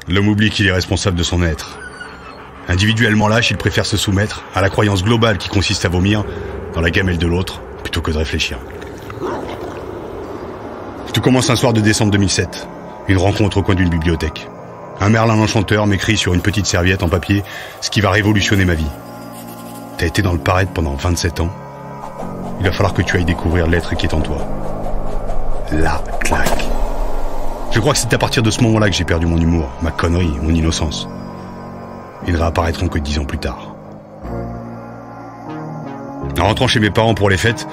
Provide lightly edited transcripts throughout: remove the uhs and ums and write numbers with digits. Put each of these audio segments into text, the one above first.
L'homme oublie qu'il est responsable de son être. Individuellement lâche, il préfère se soumettre à la croyance globale qui consiste à vomir dans la gamelle de l'autre, plutôt que de réfléchir. Tout commence un soir de décembre 2007. Une rencontre au coin d'une bibliothèque. Un Merlin l'Enchanteur m'écrit sur une petite serviette en papier ce qui va révolutionner ma vie. T'as été dans le paraître pendant 27 ans. Il va falloir que tu ailles découvrir l'être qui est en toi. La claque. Je crois que c'est à partir de ce moment-là que j'ai perdu mon humour, ma connerie, mon innocence. Ils ne réapparaîtront que 10 ans plus tard. En rentrant chez mes parents pour les fêtes,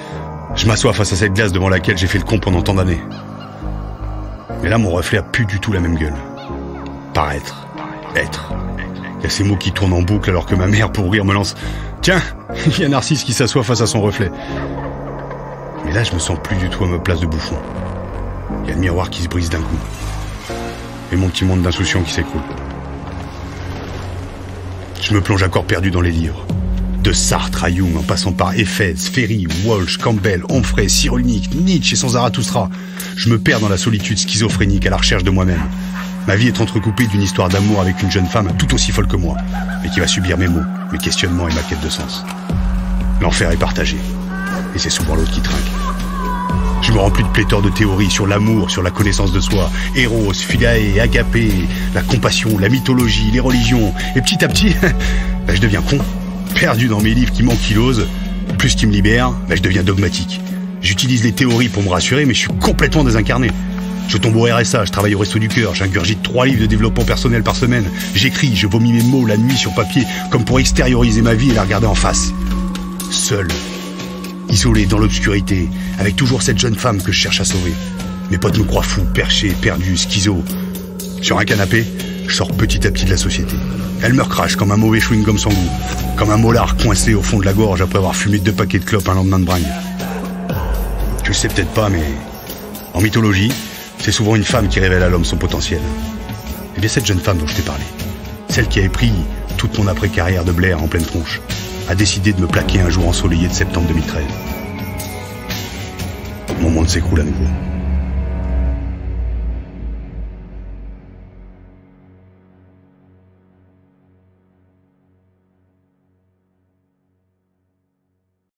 je m'assois face à cette glace devant laquelle j'ai fait le con pendant tant d'années. Mais là, mon reflet a plus du tout la même gueule. Paraître, être. Il y a ces mots qui tournent en boucle alors que ma mère, pour rire, me lance « Tiens, il y a Narcisse qui s'assoit face à son reflet. » Mais là, je me sens plus du tout à ma place de bouffon. Il y a le miroir qui se brise d'un coup. Et mon petit monde d'insouciant qui s'écroule. Je me plonge à corps perdu dans les livres. De Sartre à Jung, en passant par Éphèse, Ferry, Walsh, Campbell, Onfray, Cyrulnik, Nietzsche et sans Zarathustra. Je me perds dans la solitude schizophrénique à la recherche de moi-même. Ma vie est entrecoupée d'une histoire d'amour avec une jeune femme tout aussi folle que moi, mais qui va subir mes mots, mes questionnements et ma quête de sens. L'enfer est partagé, et c'est souvent l'autre qui trinque. Je me remplis de pléthore de théories sur l'amour, sur la connaissance de soi, Eros, Philae, Agapé, la compassion, la mythologie, les religions, et petit à petit, je deviens con, perdu dans mes livres qui m'ankylosent. Plus qu'ils me libèrent, je deviens dogmatique. J'utilise les théories pour me rassurer, mais je suis complètement désincarné. Je tombe au RSA, je travaille au Resto du Cœur, j'ingurgite 3 livres de développement personnel par semaine, j'écris, je vomis mes mots la nuit sur papier, comme pour extérioriser ma vie et la regarder en face. Seul, isolé dans l'obscurité, avec toujours cette jeune femme que je cherche à sauver. Mes potes me croient fou, perché, perdu, schizo. Sur un canapé, je sors petit à petit de la société. Elle me recrache comme un mauvais chewing-gum sans goût, comme un molar coincé au fond de la gorge après avoir fumé 2 paquets de clopes un lendemain de bringue. Tu le sais peut-être pas, mais en mythologie, c'est souvent une femme qui révèle à l'homme son potentiel. Et bien cette jeune femme dont je t'ai parlé, celle qui avait pris toute mon après-carrière de Blair en pleine tronche, a décidé de me plaquer un jour ensoleillé de septembre 2013. Mon monde s'écroule à nouveau.